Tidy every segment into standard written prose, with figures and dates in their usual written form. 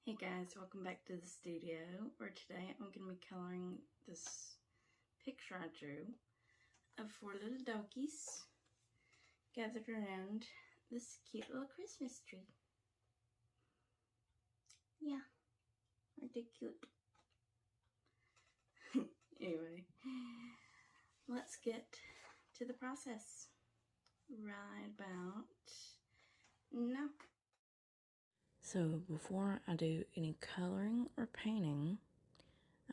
Hey guys, welcome back to the studio, where today I'm going to be coloring this picture I drew of 4 little doggies gathered around this cute little Christmas tree. Yeah, aren't they cute? Anyway, let's get to the process right about now. So before I do any coloring or painting,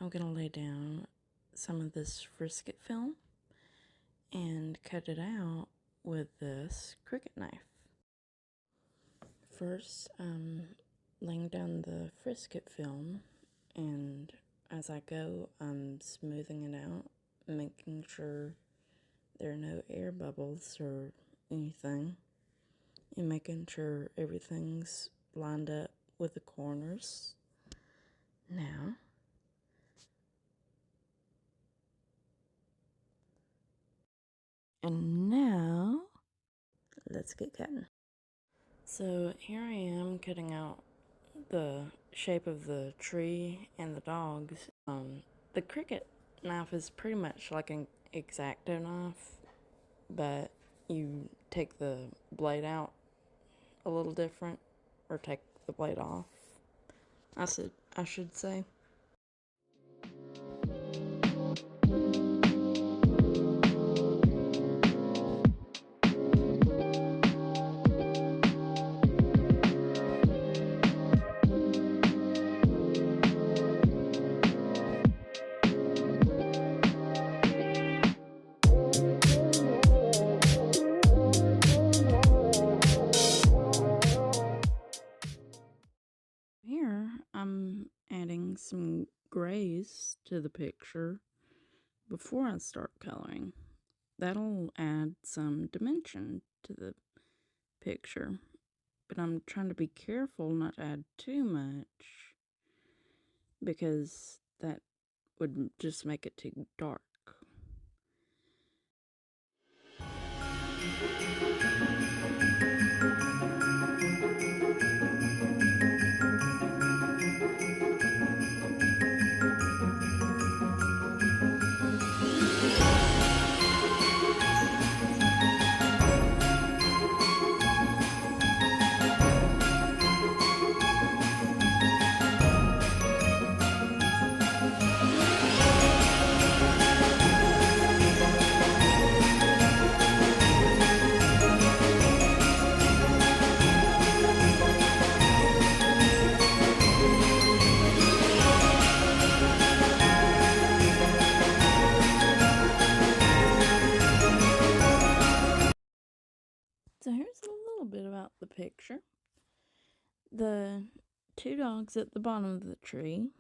I'm going to lay down some of this frisket film and cut it out with this Cricut knife. First, I'm laying down the frisket film, and as I go, I'm smoothing it out, making sure there are no air bubbles or anything, and making sure everything's lined up with the corners. Now, let's get cutting. So here I am cutting out the shape of the tree and the dogs. The Cricut knife is pretty much like an X-Acto knife, but you take the blade out a little different, or take the blade off, I should say. Here, I'm adding some grays to the picture before I start coloring. That'll add some dimension to the picture, but I'm trying to be careful not to add too much, because that would just make it too dark. So here's a little bit about the picture. The 2 dogs at the bottom of the tree,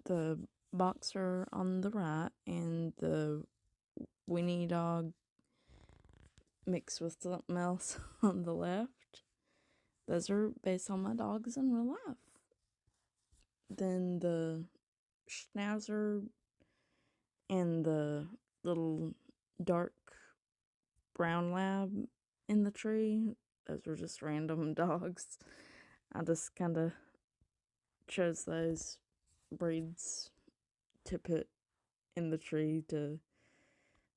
the boxer on the right, and the Winnie dog mixed with something else on the left. Those are based on my dogs in real life. Then the schnauzer and the little dark brown lab in the tree, those were just random dogs. I just kind of chose those breeds to put in the tree to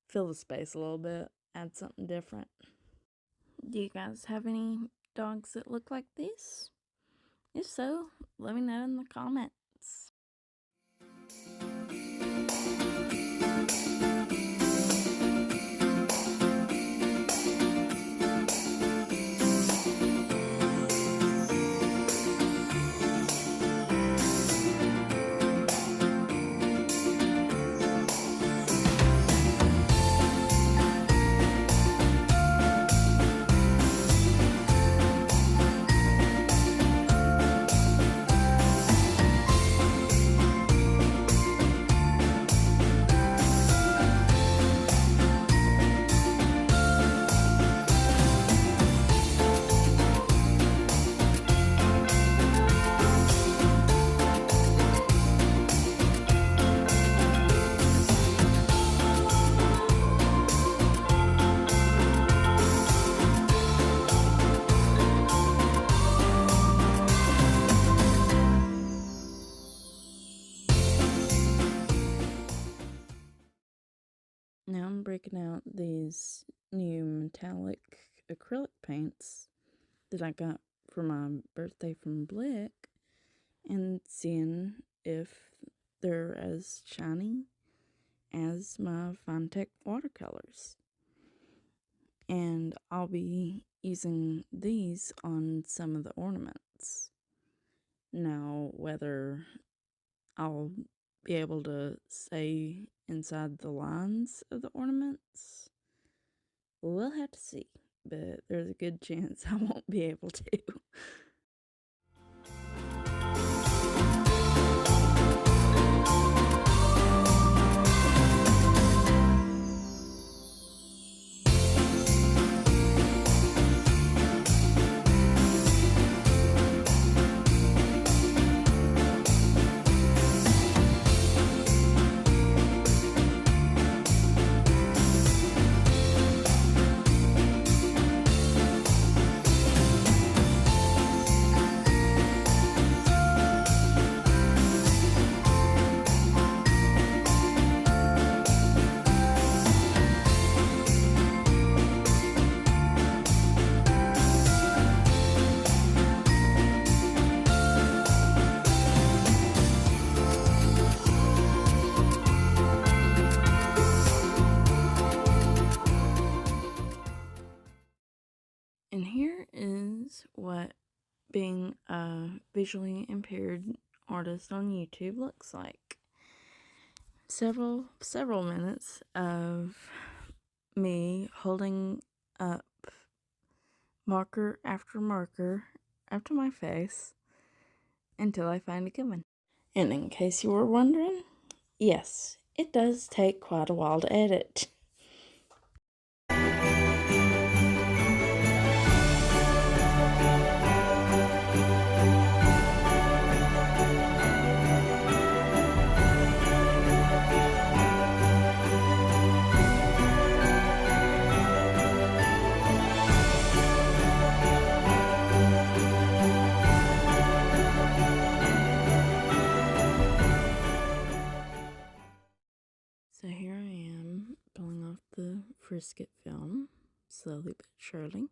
fill the space a little bit, add something different. Do you guys have any dogs that look like this? If so, let me know in the comments. Now I'm breaking out these new metallic acrylic paints that I got for my birthday from Blick and seeing if they're as shiny as my Fine Tech watercolors. And I'll be using these on some of the ornaments. Now, whether I'll be able to stay inside the lines of the ornaments, we'll have to see, but there's a good chance I won't be able to. And here is what being a visually impaired artist on YouTube looks like. Several minutes of me holding up marker after marker after my face until I find a good one. And in case you were wondering, yes, it does take quite a while to edit. So here I am pulling off the frisket film, slowly but surely.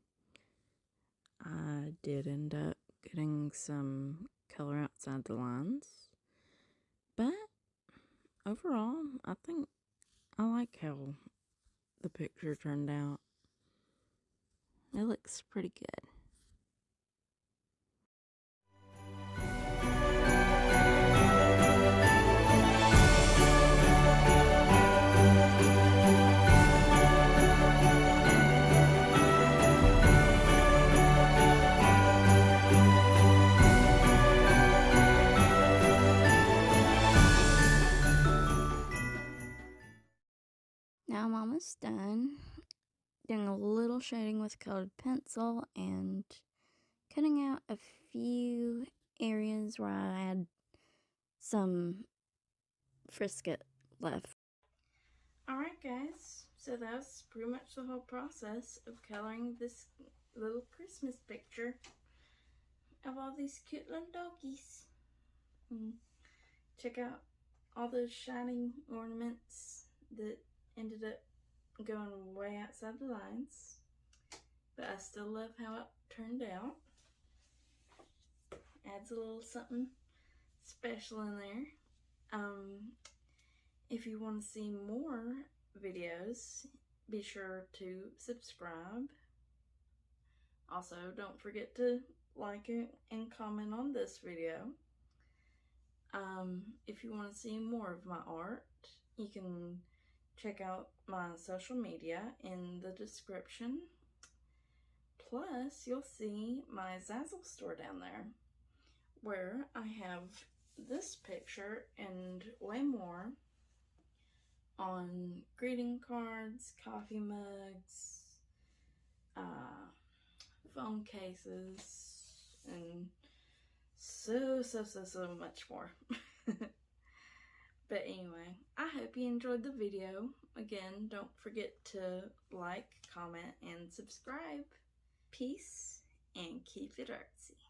I did end up getting some color outside the lines, but overall, I think I like how the picture turned out. It looks pretty good. Now I'm almost done. Doing a little shading with colored pencil and cutting out a few areas where I had some frisket left. Alright guys, so that's pretty much the whole process of coloring this little Christmas picture of all these cute little doggies. Check out all those shining ornaments that ended up going way outside the lines, but I still love how it turned out. Adds a little something special in there. If you want to see more videos, be sure to subscribe. Also, don't forget to like it and comment on this video. If you want to see more of my art, you can check out my social media in the description. Plus, you'll see my Zazzle store down there, where I have this picture and way more on greeting cards, coffee mugs, phone cases, and so much more. But anyway, I hope you enjoyed the video. Again, don't forget to like, comment, and subscribe. Peace, and keep it artsy.